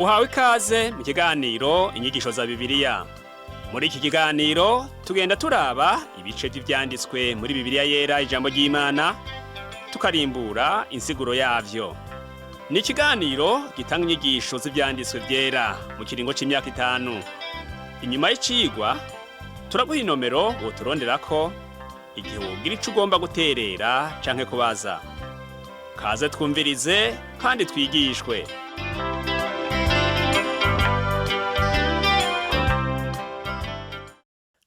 Uhawe ikaze mu kiganiro inyigisho za Bibiliya. Muri iki kiganiro tugenda turaba ibice by'ivyanditswe muri Bibiliya yera ijambo ry'Imana, tukarimbura insiguro yavyo. Ni ikiganiro gitanga inyigisho z'ivyanditswe vyera mu kiringo c'imyaka 5. Inyuma y'icigwa turaguha inomero woturonderako igihe wogira ico ugomba guterera canke kubaza. Kaze twumvirize kandi twigishwe.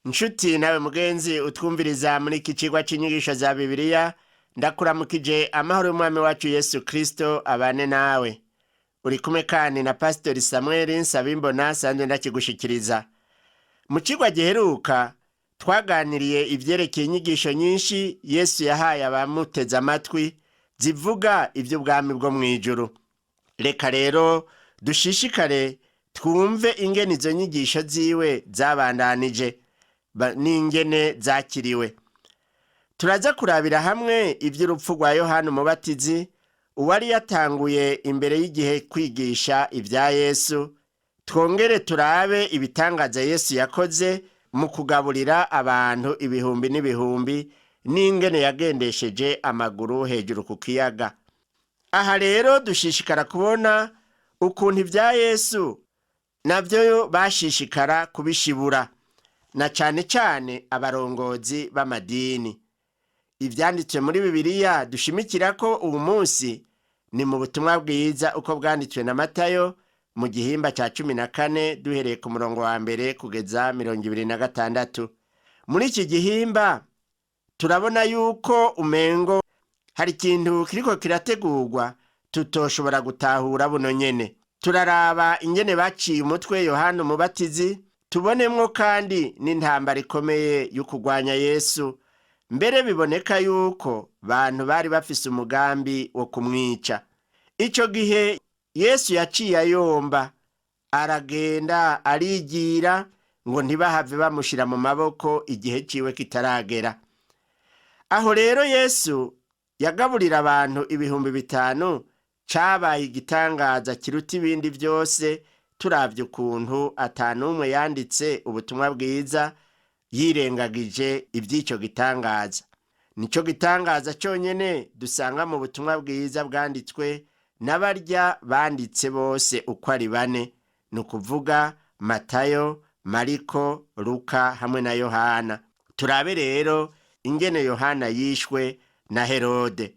Nshuti nawe mugenzi utwumviriza muri iki cigwa c'inyigisho za Bibiliya, ndakuramukije amahoro y'Umwami wacu Yesu Kristo abane nawe. Uri kumwe kandi na Pastor Samuel Nsabimbona sanzwe ndakigushikiriza. Mu cigwa giheruka twaganiriye ivyerekeye inyigisho nyinshi Yesu yahaye abamuteze amatwi zivuga ivy'ubwami bwo mwijuru. Reka rero dushishikare twumve ingene izo nyigisho ziwe zabandanije n'ingene zakiriwe. Turaza kurabira hamwe ivy'urupfu rwa Yohana Umubatizi, uwari yatanguye imbere y'igihe kwigisha ivya Yesu. Twongere turabe ibitangaza Yesu yakoze mu kugaburira abantu ibihumbi n'ibihumbi, n'ingene yagendesheje amaguru hejuru ku kiyaga. Aha rero dushishikara kubona ukuntu ivya Yesu navyo bashishikara kubishibura, na cane cane abarongozi b'amadini. Ivyanditswe muri Bibiliya dushimikira ko ubu munsi ni mu butumwa bwiza uko bwanditswe na Matayo mu gihimba ca 14 duhereye ku murongo wa mbere kugeza 26. Muri iki gihimba turabona yuko umengo hari ikintu kiriko kirategurwa tutoshobora gutahura buno nyene. Turaraba ingene baciye umutwe Yohana Umubatizi, tubonemwo kandi n'intambara ikomeye yo kurwanya Yesu. Mbere biboneka yuko bantu bari bafise umugambi wo kumwica. Ico gihe Yesu yaciye ayomba, aragenda arigira ngo ntibahave bamushira mu maboko igihe ciwe kitaragera. Aho rero Yesu yagaburira abantu ibihumbi 5, cabaye igitangaza kiruta ibindi vyose. Turavye ukuntu atanumwe yanditse ubutumwa bwiza yirengagije ivy'ico gitangaza. Nico gitangaza conyene dusanga mu butumwa bwiza bwanditswe n'abarya banditse bose uko ari 4, ni ukuvuga Matayo, Mariko, Luka hamwe na Yohana. Turabe rero ingene Yohana yishwe na Herode.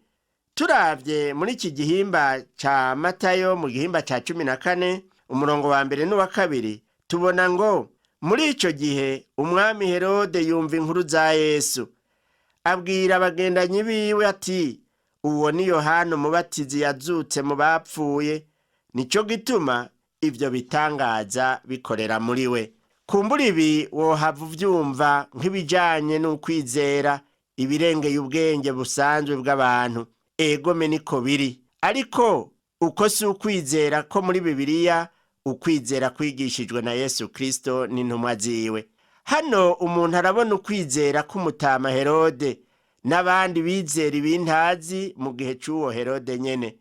Turavye muri iki gihimba ca Matayo mu gihimba ca 14 umurongo wa mbere n'uwa kabiri, tubona ngo muri ico gihe umwami Herode yumva inkuru za Yesu, abwira abagendanyi biwe ati, uwo ni Yohana Umubatizi yazutse mu bapfuye, nico gituma ivyo bitangaza bikorera muri we. Kumbura ibi wohava uvyumva nk'ibijanye n'ukwizera ibirengeye ubwenge busanzwe bw'abantu. Egome niko biri, ariko uko si ukwizera ko muri Bibiliya, ukwizera kwigishijwe na Yesu Kristo n'intumwa ziwe. Hano umuntu arabona ukwizera k'umutama Herode n'abandi bizera ibintazi mu gihe c'uwo Herode nyene.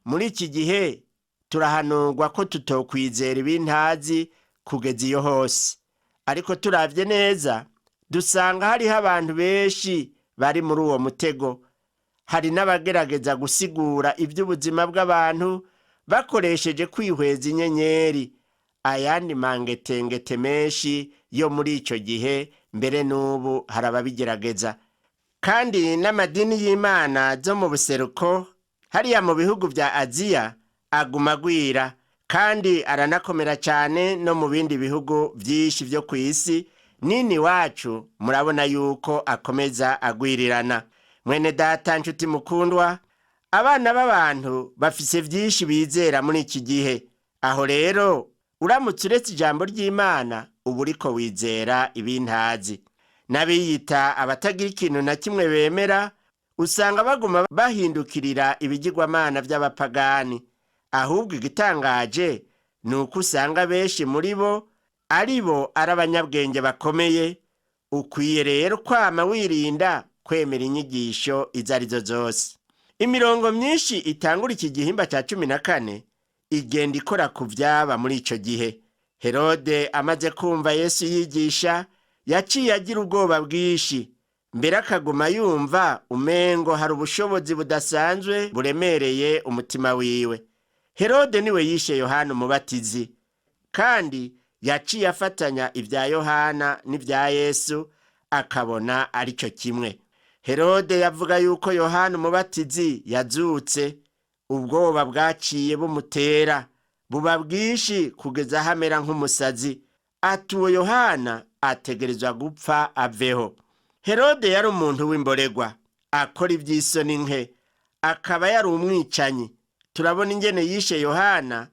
Muri iki gihe turahanurwa ko tutokwizera ibintazi kugeza iyo hose. Ariko turavye neza dusanga hariho abantu benshi bari muri uwo mutego. Hari n'abagerageza gusigura ivy'ubuzima bw'abantu bakoresheje kwihweza inyenyeri, ayandi mangetengete menshi yo muri ico gihe, mbere n'ubu hari ababigerageza. Kandi n'amadini y'Imana zo mu buseruko hariya mu bihugu vya Aziya aguma agwira, kandi aranakomera cane no mu bindi bihugu vyinshi vyo kw'isi. Nini wacu murabona yuko akomeza agwirirana. Mwene data nshuti mukundwa, abana b'abantu bafise vyinshi bizera muri iki gihe. Aho rero uramutse uretse ijambo ry'Imana uba uriko wizera ibintazi. N'abiyita abatagira ikintu na kimwe bemera, usanga baguma bahindukirira ibigirwamana vy'abapagani. Ahubwo igitangaje ni uko usanga benshi muri bo ari abanyabwenge bakomeye. Ukwiye rero kwama wirinda kwemera inyigisho izo arizo zose. Imirongo myinshi itangura iki gihimba ca 14 igenda ikora ku vyaba muri ico gihe. Herode amaze kumva Yesu yigisha, yaciye agira ubwoba bwinshi, mbere akaguma yumva umengo hari ubushobozi budasanzwe buremereye umutima wiwe. Herode niwe yishe Yohana Umubatizi, kandi yaciye afatanya ibya Yohana n'ibya Yesu, akabona arico kimwe. Herode yavuga yuko Yohana Umubatizi yazutse, ubwoba bwaciye bumutera buba bwinshi kugeza hamera nk'umusazi, ati uwo Yohana ategerezwa gupfa aveho. Herode yari umuntu w'imboregwa, akora ivy'isoni nke, akaba yari umwicanyi. Turabona ingene yishe Yohana,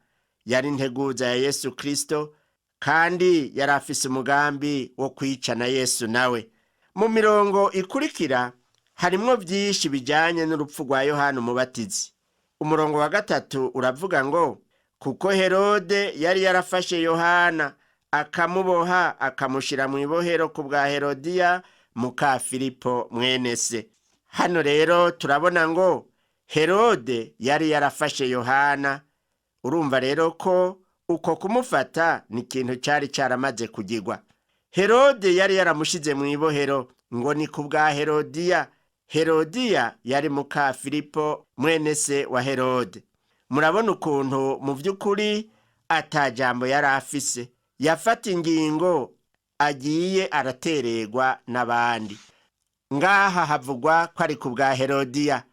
yari integuza ya Yesu Kristo, kandi yari afise umugambi wo kwica na Yesu nawe. Mu mirongo ikurikira harimwo vyinshi bijanye n'urupfu rwa Yohana Umubatizi. Umurongo wa 3 uravuga ngo, kuko Herode yari yarafashe Yohana akamuboha akamushira mu ibohero ku bwa Herodiya muka Filipo mwene se. Hano rero turabona ngo Herode yari yarafashe Yohana. Urumva rero ko uko kumufata ni ikintu cyari cyaramaze kugirwa. Herode yari yaramushize mu ibohero ngo ni ku bwa Herodiya. Herodiya yari muka Filipo mwene se wa Herode. Murabona ukuntu mu vy'ukuri atajambo yari afise, yafata ingingo agiye aratererwa n'abandi. Ngaha havugwa ko ari ku bwa Herodiya,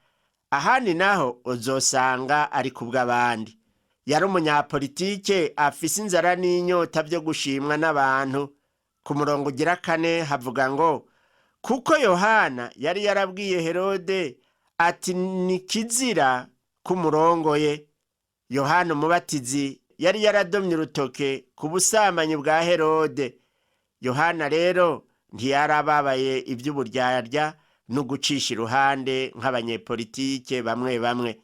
ahandi naho uzosanga ari ku bw'abandi. Yari umunyapolitike afise inzara n'inyota byo gushimwa n'abantu. Ku murongo ugira 4 havuga ngo, kuko Yohana yari yarabwiye Herode ati ni kizira kumurongoye. Yohana Umubatizi yari yaradomye urutoke ku busamanyi bwa Herode. Yohana rero ntiyarababaye ivy'uburyarya no gucisha iruhande nk'abanyepolitike bamwe bamwe.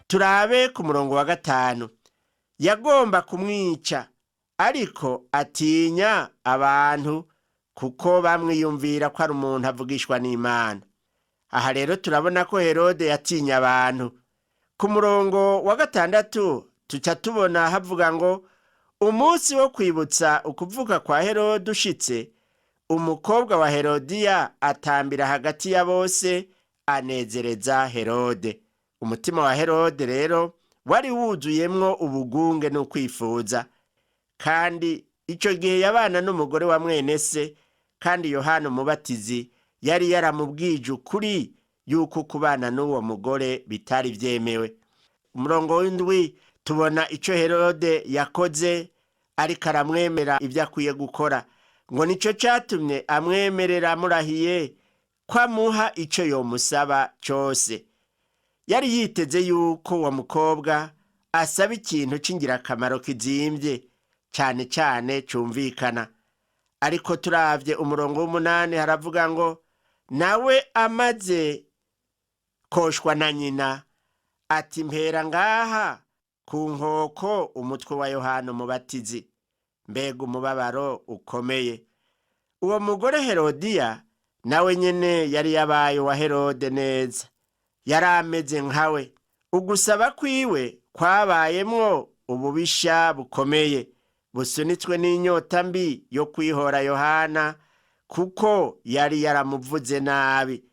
Turabe ku murongo wa 5. Yagomba kumwica, ariko atinya abantu kuko bamwiyumvira ko ari umuntu avugishwa n'Imana. Aha rero turabona ko Herode yatinya abantu. Ku murongo wa 6 tuca tubona havuga ngo, umunsi wo kwibutsa ukuvuka kwa Herode ushitse, umukobwa wa Herodiya atambira hagati ya bose anezereza Herode. Umutima wa Herode rero wari wuzuyemwo ubugunge no kwifuza, kandi ico gihe yabana n'umugore wa mwene se, kandi Yohana Umubatizi yari yaramubwije ukuri yuko kubana n'uwo mugore bitari vyemewe. Umurongo w'indwi tubona ico Herode yakoze, ariko aramwemera ivyo akwiye gukora, ngo nico catumye amwemerera amurahiye ko amuha ico yomusaba cose. Yari yiteze yuko uwo mukobwa asaba ikintu c'ingirakamaro kizimvye cane cane cumvikana. Ariko turavye umurongo w'8 haravuga ngo, nawe amaze koshwa na nyina ati mpera ngaha ku nkoko umutwe wa Yohana Umubatizi. Mbega umubabaro ukomeye! Uwo mugore Herodiya nawe nyene yari yabaye wa Herode neza, yari ameze nkawe. Ugusaba kwiwe kwabayemwo ububisha bukomeye, busunitswe n'inyota mbi yo kwihora Yohana, kuko yari yaramuvuze nabi,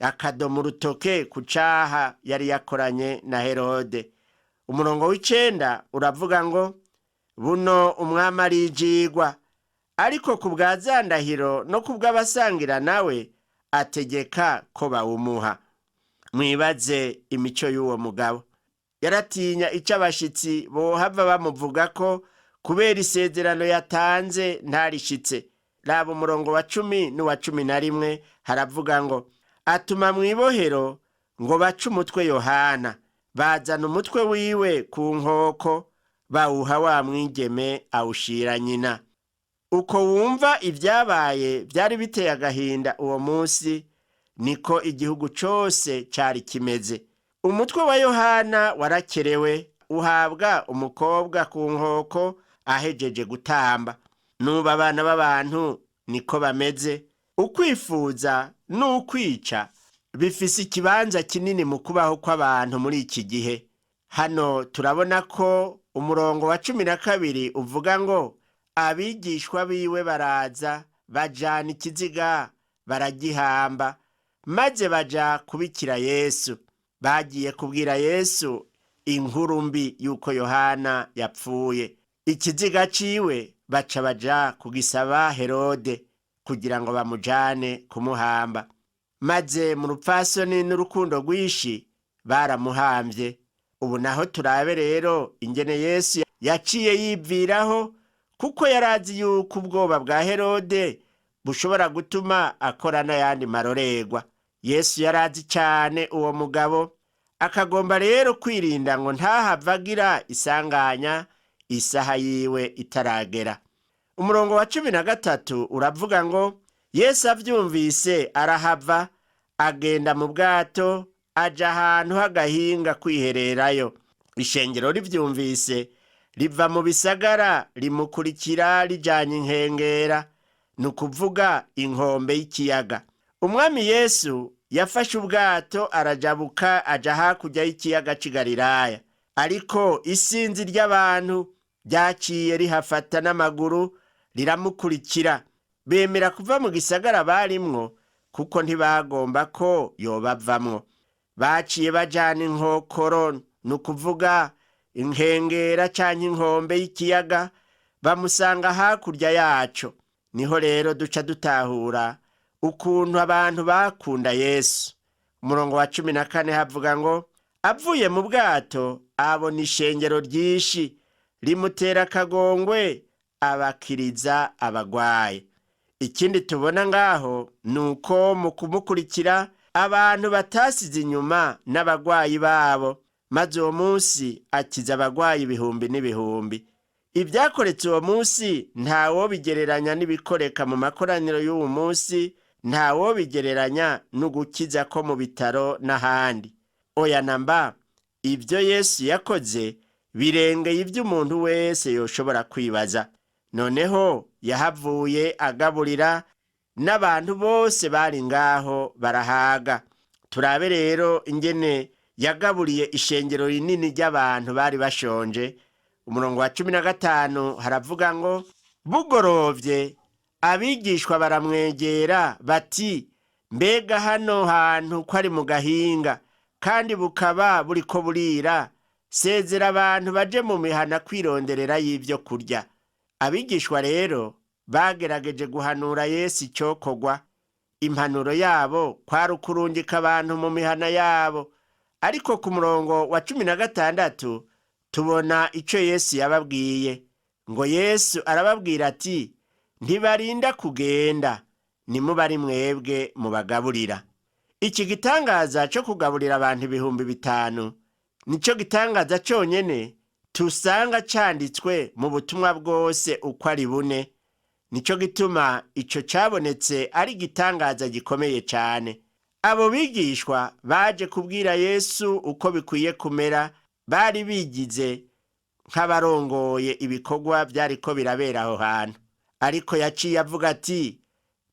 akadoma urutoke ku caha yari yakoranye na Herode. Umurongo w'9 uravuga ngo, buno umwami arijigwa, ariko ku bwa zandahiro no ku bw'abasangira nawe ategeka ko bawumuha. Mwibaze imico y'uwo mugabo. Yaratinya ico abashitsi bohava bamuvuga ko kubera isezerano yatanze ntarishitse. Raba umurongo wa 10 n'uwa 11 haravuga ngo, atuma mwibohero ngo bace umutwe Yohana bazana umutwe wiwe ku nkoko bawuha wa mwigeme awushira nyina. Uko wumva ibyabaye byari biteye agahinda uwo munsi, niko igihugu cyose cyari kimeze. Umutwe wa Yohana warakerewe uhabwa umukobwa ku nkoko ahejeje gutamba. Nubu abana b'abantu niko bameze. Ukwifuza n'ukwica bifise ikibanza kinini mu kubaho kw'abantu muri iki gihe. Hano turabona ko umurongo wa 12 uvuga ngo abigishwa biwe baraza bajana ikiziga baragihamba, maze baja kubikira Yesu. Bagiye kubwira Yesu inkuru mbi yuko Yohana yapfuye. Ikiziga ciwe baca baja kugisaba Herode kugira ngo bamujane kumuhamba. Maze mu rupfasoni n'urukundo rwinshi baramuhambye. Ubu naho turabe rero ingene Yesu yaciye yibviraho, kuko yarazi yuko ubwoba bwa Herode bushobora gutuma akora n'ayandi marorerwa. Yesu yarazi cyane uwo mugabo, akagomba rero kwirinda ngo ntahavagira isanganya isaha yiwe itaragera. Umurongo wa 13 uravuga ngo Yesu avyumvise arahava, agenda mu bwato aja ahantu h'agahinga kwihererayo. Ishengero rivyumvise riva mu bisagara rimukurikira rijanye inkengera, nukuvuga inkombe y'ikiyaga. Umwami Yesu yafashe ubwato arajabuka aja hakurya y'ikiyaga c'i Galilaya, ariko isinzi ry'abantu ryaciye rihafata n'amaguru riramukurikira. Bemera kuva mu gisagara barimwo kuko ntibagomba ko yobavamwo. Baciye bajana inkokoro, nukuvuga inkengera canke inkombe y'ikiyaga, bamusanga hakurya yaco. Niho rero duca dutahura ukuntu abantu bakunda Yesu. Umurongo wa 14 havuga ngo avuye mu bwato abona ishengero ryinshi rimutera akagongwe abakiriza abagwaye. Ikindi tubona ngaho nuko mu kumukurikira abantu batasize inyuma n'abagwayi babo, maze uwo munsi akiza abagwayi ibihumbi n'ibihumbi. Ibyakoretse uwo munsi ntawo bigereranya n'ibikoreka mu makoraniro y'uwo munsi, ntawo bigereranya n'ugukiza ko mu bitaro n'ahandi. Oya namba, ibyo Yesu yakoze birengeye ibyo umuntu wese yoshobora kwibaza. Noneho yahavuye agaburira n'abantu bose bari ngaho barahaga. Turabe rero ingene yagaburiye ishengero rinini ry'abantu bari bashonje. Umurongo wa 15 haravuga ngo bugorovye abigishwa baramwegera bati, mbega hano hantu ko ari mu gahinga kandi bukaba buriko burira, sezera abantu baje mu mihana kwironderera y'ivyo kurya. Abigishwa rero bagerageje guhanura Yesu icokogwa. Impanuro yabo kwari ukurungika abantu mu mihana yabo, ariko ku murongo wa 16 tubona ico Yesu yababwiye. Ngo Yesu arababwira ati, ntibarinda kugenda, nimubari mwebwe mubagaburira. Iki gitangaza cyo kugaburira abantu 5,000 nico gitangaza cyonyene tusanga canditswe mu butumwa bwose uko ari bune. Nico gituma ico cabonetse ari gitangaza gikomeye cyane. Abo bigishwa baje kubwira Yesu uko bikwiye kumera, bari bigize nk'abarongoye ibikorwa byariko birabera aho hantu. Ariko yaciye avuga ati,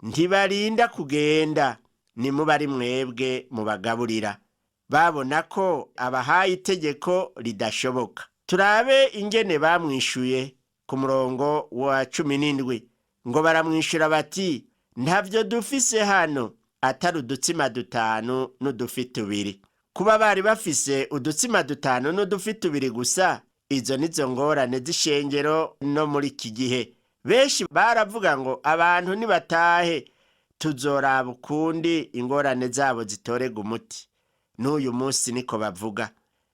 ntibarinda kugenda, nimubari mwebwe mubagaburira. Babona ko abahaye itegeko ridashoboka. Turabe ingene bamwishuye ku murongo wa 17. Ngo baramwishura bati, ntavyo dufise hano atari udutsima 5 n'udufi 2. Kuba bari bafise udutsima 5 n'udufi 2 gusa, izo nizo ngorane z'ishengero no muri iki gihe. Benshi baravuga ngo abantu nibatahe tuzoraba ukundi ingorane zabo zitorega umuti. N'uyu munsi niko bavuga.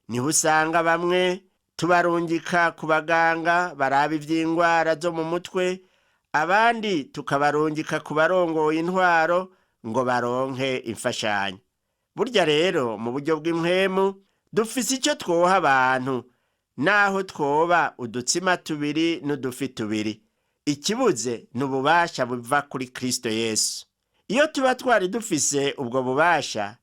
Niho usanga bamwe tubarungika ku baganga baraba ivy'ingwara zo mu mutwe, abandi tukabarungika ku barongoye intwaro ngo baronke imfashanyo. Burya rero mu buryo bw'impwemu dufise icyo twoha abantu, naho twoba udutsima tubiri n'udufi tubiri. Ikibuze ni ububasha buva kuri Kristo Yesu. Iyo tuba twari dufise ubwo bubasha,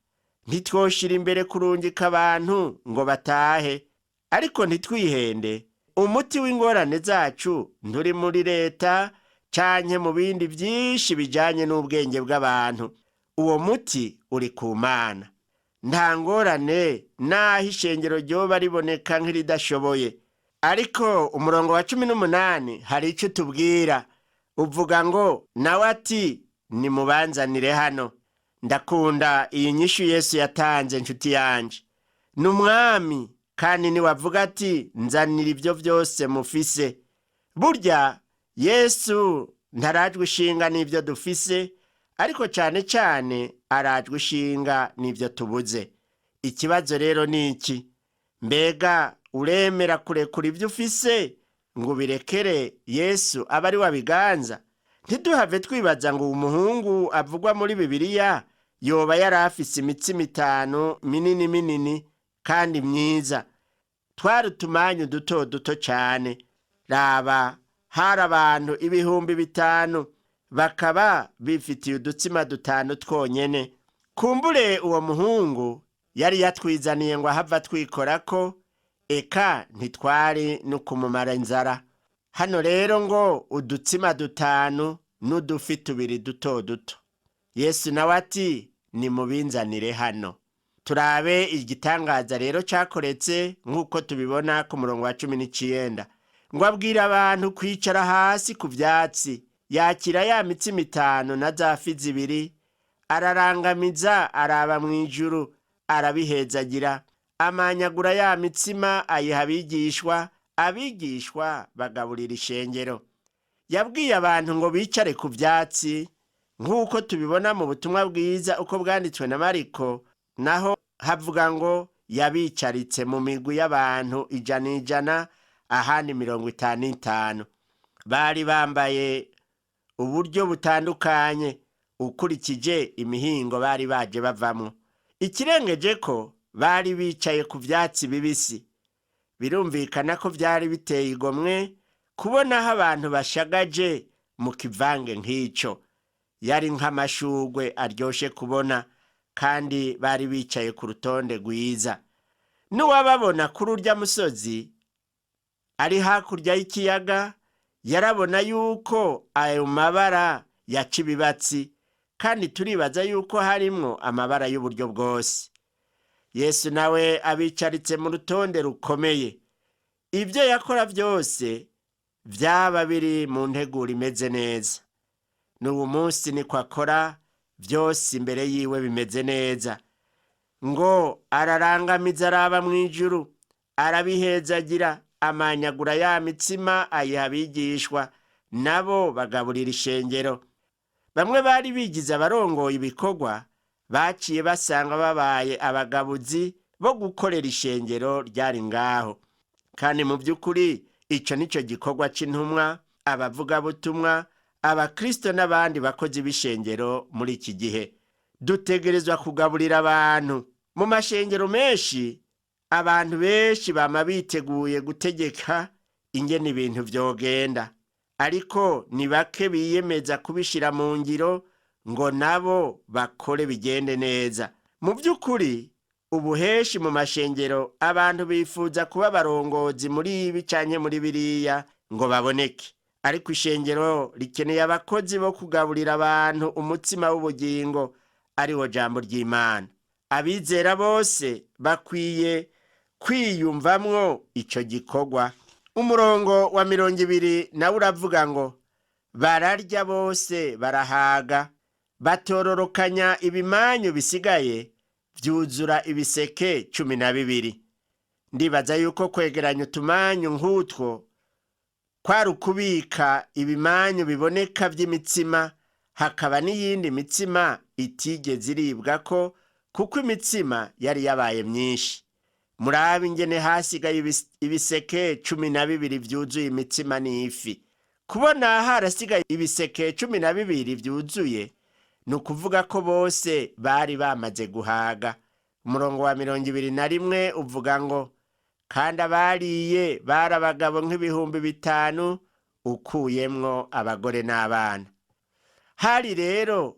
ntitwoshira imbere kurungika abantu ngo batahe. Ariko ntitwihende, umuti w'ingorane zacu nturi muri leta canke mu bindi byinshi bijanye n'ubwenge bw'abantu. Uwo muti uri ku Mana. Nta ngorane naho ishengero ryoba riboneka nk'iridashoboye. Ariko umurongo wa 18 hari icyo tubwira. Uvuga ngo nawe ati nimubanzanire hano. Ndakunda iyi nyishu Yesu yatanze nshuti yanje. N'umwami kandi ni wavuga ati nzanira ibyo byose mufise. Burya Yesu ntarajwe ishinga n'ibyo dufise, ariko cyane cyane arajwe ishinga n'ibyo tubuze. Ikibazo rero ni iki? Mbega uremera kurekura ibyo ufise ngo ubirekere Yesu aba ari wabiganza? Ntiduhave twibaza ngo umuhungu avugwa muri Bibiliya yoba yari afise imitsima 5 minini minini kandi myiza. Twari utumanyu duto duto cyane. Raba, hari abantu 5,000 bakaba bifitiye udutsima 5 twonyene. Kumbure uwo muhungu yari yatwizaniye ngo ahava twikorako, eka ntitwari no kumumara inzara. Hano rero ngo udutsima 5 n'udufi 2 duto duto. Yesu nawe ati nimubinzanire hano. Turabe igitangaza rero cyakoretse nk'uko tubibona ku murongo wa 19. Ngo abwira abantu kwicara hasi ku byatsi. Yakira ya mitsima 5 na za fi 2, ararangamiza araba mu ijuru, arabihezagira, amanyagura ya mitsima ayiha abigishwa, abigishwa bagaburira ishengero. Yabwiye abantu ngo bicare ku byatsi nk'uko tubibona mu butumwa bwiza uko bwanditswe na Mariko, naho havuga ngo yabicaritse mu migwi y'abantu 100, ahandi 55. Bari bambaye uburyo butandukanye ukurikije imihingo bari baje bavamwo. Ikirengeje ko bari bicaye ku byatsi bibisi. Birumvikana ko byari biteye igomwe kubona aho abantu bashagaje mu kivange nk'icyo. Yari nk'amashugwe aryoshe kubona, kandi bari bicaye ku rutonde rwiza. N'uwababona kuri urya musozi ari hakurya y'ikiyaga yarabona yuko ayo mabara yaca ibibatsi, kandi turibaza yuko harimwo amabara y'uburyo bwose. Yesu nawe abicaritse mu rutonde rukomeye. Ibyo yakora byose byaba biri mu nteguro imeze neza. N'ubu munsi niko akora byose imbere yiwe bimeze neza. Ngo ararangamiza araba mu ijuru, arabihezagira, amanyagura ya mitsima ayiha abigishwa, nabo bagaburira ishengero. Bamwe bari bigize abarongoye ibikorwa, baciye basanga babaye abagabuzi bo gukorera ishengero ryari ngaho. Kandi mu by'ukuri ico nico gikorwa c'intumwa, abavugabutumwa, abakristo n'abandi bakozi b'ishengero muri iki gihe. Dutegerezwa kugaburira abantu. Mu mashengero menshi, abantu benshi bama biteguye gutegeka ingene ibintu vyogenda, ariko ni bake biyemeza kubishira mu ngiro ngo nabo bakore bigende neza. Mu by'ukuri ubuheshi mu mashengero abantu bifuza kuba barongozi muri ibi canke muri biriya ngo baboneke, ariko ishengero rikeneye abakozi bo kugaburira abantu umutsima w'ubugingo, ariwo jambo ry'Imana. Abizera bose bakwiye kwiyumvamwo ico gikorwa. Umurongo wa 20 nawe uravuga ngo bararya bose barahaga, batororokanya ibimanyu bisigaye vyuzura ibiseke 12. Ndibaza yuko kwegeranya utumanyu nk'utwo kwari ukubika ibimanyu biboneka vy'imitsima, hakaba n'iyindi mitsima itigeze iribwa ko kuko imitsima yari yabaye myinshi. Murabe ingene hasigaye ibiseke 12 vyuzuye imitsima n'ifi. Kubona harasigaye ibiseke 12 vyuzuye, ni ukuvuga ko bose bari bamaze guhaga. umurongo wa 21 uvuga ngo kandi abariye bari abagabo nk'ibihumbi 5 ukuyemwo abagore n'abana. Hari rero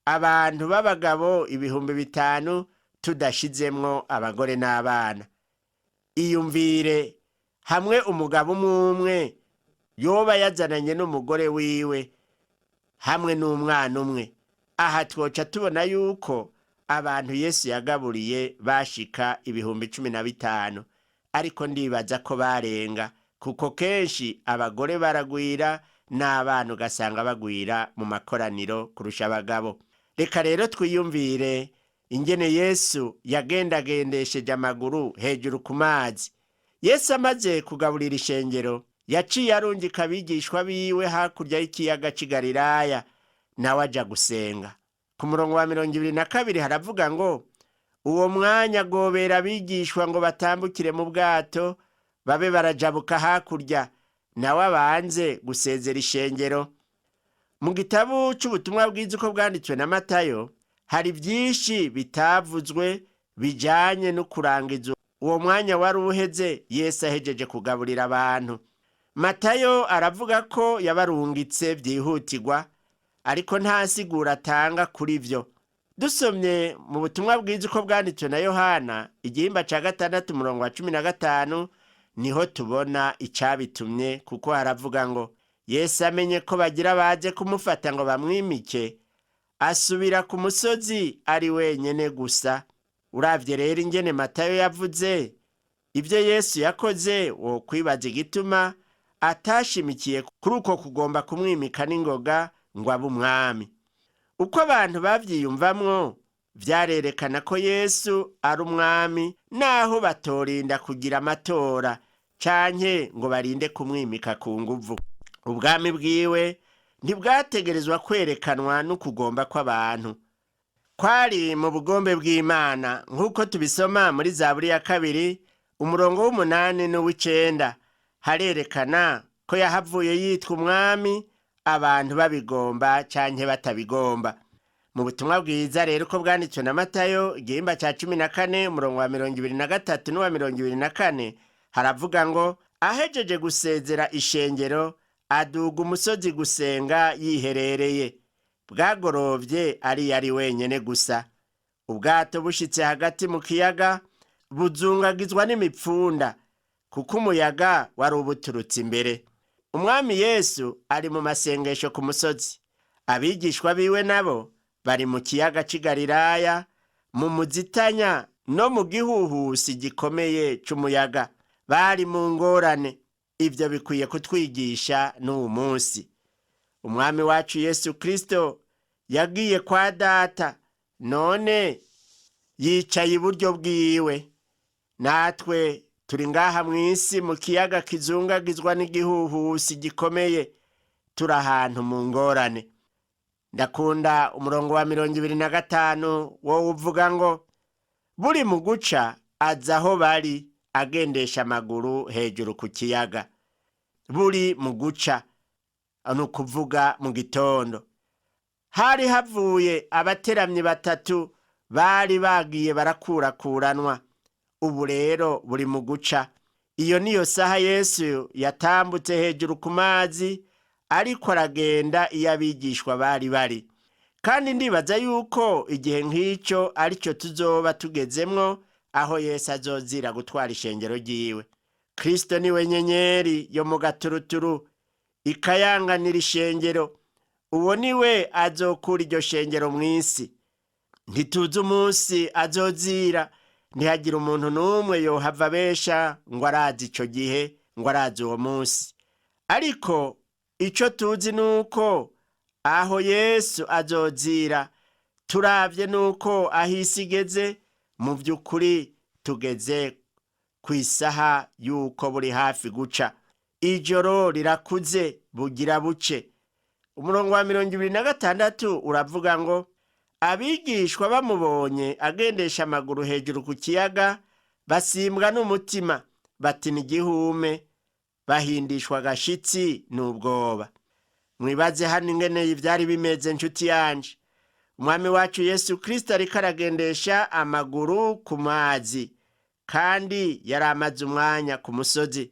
abantu b'abagabo ibihumbi 5 tudashizemwo abagore n'abana. Iyumvire hamwe umugabo umwe yoba yazananye n'umugore wiwe hamwe n'umwana umwe. Aha twoca tubona yuko abantu Yesu yagaburiye bashika ibihumbi 15, ariko ndibaza ko barenga, kuko kenshi abagore baragwira n'abana ugasanga bagwira mu makoraniro kurusha abagabo. Reka rero twiyumvire ingene Yesu yagendagendesheje amaguru hejuru ku mazi. Yesu amaze kugaburira ishengero yaciye arungika abigishwa biwe hakurya y'ikiyaga c'i Galilaya, nawe aja gusenga. Ku murongo wa 22 haravuga ngo uwo mwanya agobera abigishwa ngo batambukire mu bwato babe barajabuka hakurya, nawe abanze gusezera ishengero. Mu gitabo c'ubutumwa bwiza uko bwanditswe na Matayo hari byinshi bitavuzwe bijanye no kurangiza uwo mwanya wari uheze Yesu ahejeje kugaburira abantu. Matayo aravuga ko yabarungitse byihutirwa, ariko nta sigura atanga kuri vyo. Dusomye mu butumwa bwiza uko bwanditswe na Yohana igihimba ca 6 umurongo wa 15 niho tubona icabitumye, kuko haravuga ngo Yesu amenye ko bagira baje kumufata ngo bamwimike, asubira ku musozi ari wenyene gusa. Uravye rero ingene Matayo yavuze ibyo Yesu yakoze, wo kwibaza igituma atashimikiye kuri uko kugomba kumwimika n'ingoga ngo abe umwami. Uko abantu bavyiyumvamwo vyarerekana ko Yesu ari umwami, naho batorinda kugira amatora canke ngo barinde kumwimika ku nguvu. Ubwami bwiwe ntibwategerezwa kwerekanwa n'ukugomba kw'abantu, kwari mu bugombe bw'Imana, nk'uko tubisoma muri Zaburi ya 2 umurongo w'8 n'uw'9. Harerekana ko yahavuye yitwa umwami abantu babigomba canke batabigomba. Mu butumwa bwiza rero uko bwanditswe na Matayo igihimba ca 14 umurongo wa 23 n'uwa 24 haravuga ngo ahejeje gusezera ishengero aduga umusozi gusenga yiherereye. Bwagorovye ari wenyene gusa. Ubwato bushitse hagati mu kiyaga buzungagizwa n'imipfunda, kuko umuyaga wari ubuturutse imbere. Umwami Yesu ari mu masengesho ku musozi, abigishwa biwe nabo bari mu kiyaga c'i Galilaya mu muzitanya no mu gihuhusi gikomeye c'umuyaga. Bari mu ngorane. Ivyo bikwiye kutwigisha n'uwo munsi. Umwami wacu Yesu Kristo yagiye kwa Data, none yicaye iburyo bwiwe. Natwe turi ngaha mw'isi mu kiyaga kizungagizwa n'igihuhusi gikomeye, turi ahantu mu ngorane. Ndakunda umurongo wa 25 wo uvuga ngo buri mu guca aza aho bari agendesha amaguru hejuru ku kiyaga. Buri mu guca ni ukuvuga mu gitondo. Hari havuye abateramyi 3 bari bagiye barakurakuranwa. Ubu rero buri mu guca. Iyo niyo saha Yesu yatambutse hejuru ku mazi, ariko aragenda iyo abigishwa bari. Kandi ndibaza yuko igihe nk'icyo aricyo tuzoba tugezemwo, aho Yesu azozira gutwara ishengero ryiwe. Kristo niwe nyenyeri yo mu gaturuturu ikayanganira ishengero. Uwo niwe azokura iryo shengero mw'isi. Ntituzi umunsi azozira, ntihagira umuntu n'umwe yohava besha ngo arazi ico gihe, ngo arazi uwo munsi. Ariko ico tuzi nuko aho Yesu azozira, turavye nuko ahisi igeze, mu vy'ukuri tugeze kw'isaha yuko buri hafi guca. Ijoro rirakuze bugira buce. Umurongo wa 26 uravuga ngo abigishwa bamubonye agendesha amaguru hejuru ku kiyaga basimbwa n'umutima, bati ni igihume, bahindishwa agashitsi n'ubwoba. Mwibaze hano ingene ivyari bimeze nshuti yanje. umwami wacu Yesu Kristo ariko aragendesha amaguru ku mazi, kandi yari amaze umwanya ku musozi.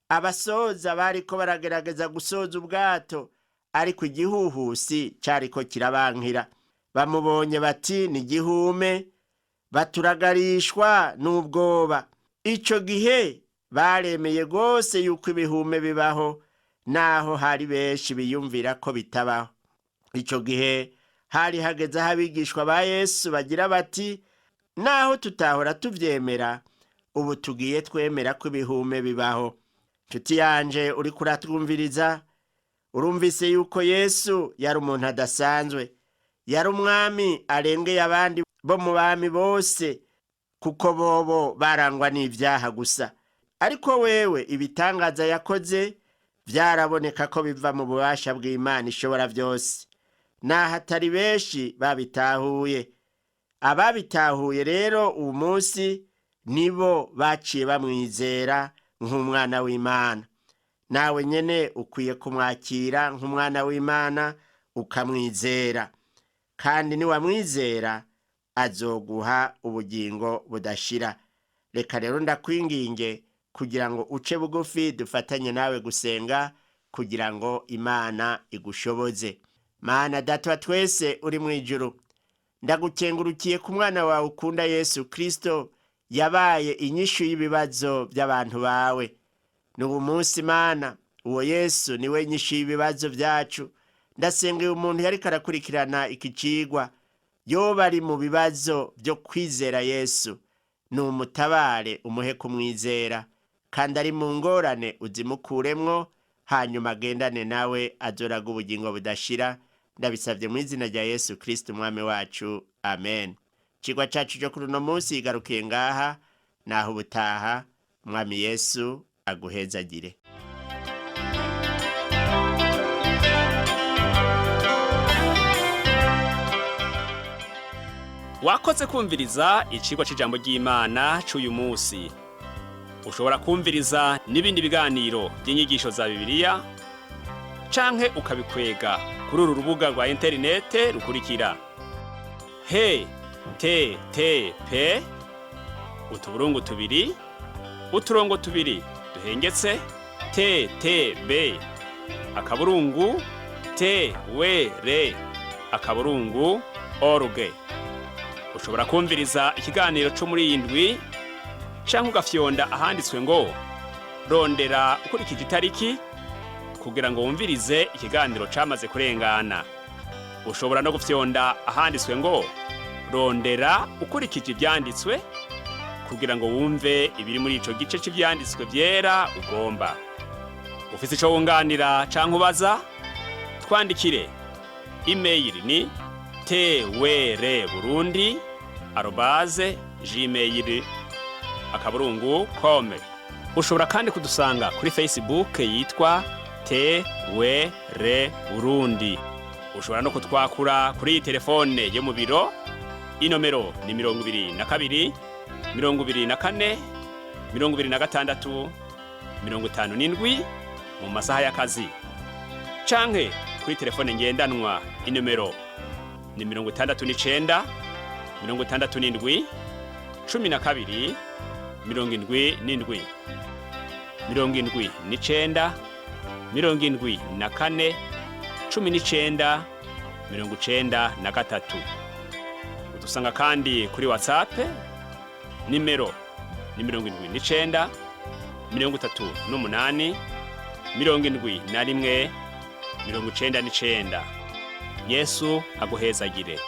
Abasoza bariko baragerageza gusoza ubwato, ariko igihuhusi cariko kirabankira. Bamubonye bati ni igihume, baturagarishwa n'ubwoba. Ico gihe baremeye gose yuko ibihume bibaho, naho hari benshi biyumvira ko bitabaho. Ico gihe hari hageze aho abigishwa ba Yesu bagira bati, naho tutahora tuvyemera, ubu tugiye twemera ko ibihume bibaho. Nshuti yanje uriko uratwumviriza, urumvise yuko Yesu yari umuntu adasanzwe, yari umwami arengeye abandi bo mu bami bose, kuko bobo barangwa n'ivyaha gusa. Ariko wewe ibitangaza yakoze vyaraboneka ko biva mu bubasha bw'Imana ishobora vyose, naho atari benshi babitahuye. Ababitahuye rero uwo munsi nibo baciye bamwizera nk'umwana w'Imana. Nawe nyene ukwiye kumwakira nk'umwana w'Imana ukamwizera, kandi niwamwizera azoguha ubugingo budashira. Reka rero ndakwinginge kugira ngo uce bugufi dufatanye nawe gusenga kugira ngo Imana igushoboze. Mana Data wa twese uri mu ijuru, ndagukengurukiye ku mwana wawe ukunda Yesu Kristo yabaye inyishu y'ibibazo by'abantu bawe. N'ubu munsi Mana, uwo Yesu niwe nyishu y'ibibazo byacu. Ndasengeye umuntu yariko arakurikirana iki cigwa, yoba ari mu bibazo byo kwizera Yesu, numutabare umuhe kumwizera, kandi ari mu ngorane uzimukuremwo, hanyuma agendane nawe azoraga ubugingo budashira. Ndabisavye mu izina rya Yesu Kristo umwami wacu, amen. Cigwa cacu cyo kuri uno munsi igarukiye ngaha, naho ubutaha. Umwami Yesu aguhezagire. Wakoze kumviriza icigwa c'ijambo ry'Imana c'uyu munsi. Ushobora kumviriza n'ibindi biganiro by'inyigisho za Bibiliya, canke ukabikwega kuri uru rubuga rwa interinete rukurikira: http utuburungu tubiri uturongo tubiri duhengetse ttb akaburungu twr akaburungu.org. Ushobora kumviriza ikiganiro cyo muri iyi ndwi, canke ugafyonda ahanditswe ngo rondera ukurikije itariki kugira ngo wumvirize ikiganiro camaze kurengana. Ushobora no gufyonda ahanditswe ngo rondera ukurikije ivyanditswe kugira ngo wumve ibiri muri ico gice c'ivyanditswe vyera ugomba. Ufise ico wunganira canke ubaza, twandikire. Email ni twr@gmail.com. Ushobora kandi kudusanga kuri Facebook yitwa TWR Burundi. Ushobora no kutwakura kuri iyi telefone yo mu biro. Inomero ni 22 24 26 57 mu masaha y'akazi. Canke kuri telefone ngendanwa, inomero ni 69 67 12 77 79 74 19 93. Udusanga kandi kuri Whatsapp, nimero ni 79 38 71 99. Yesu aguhezagire.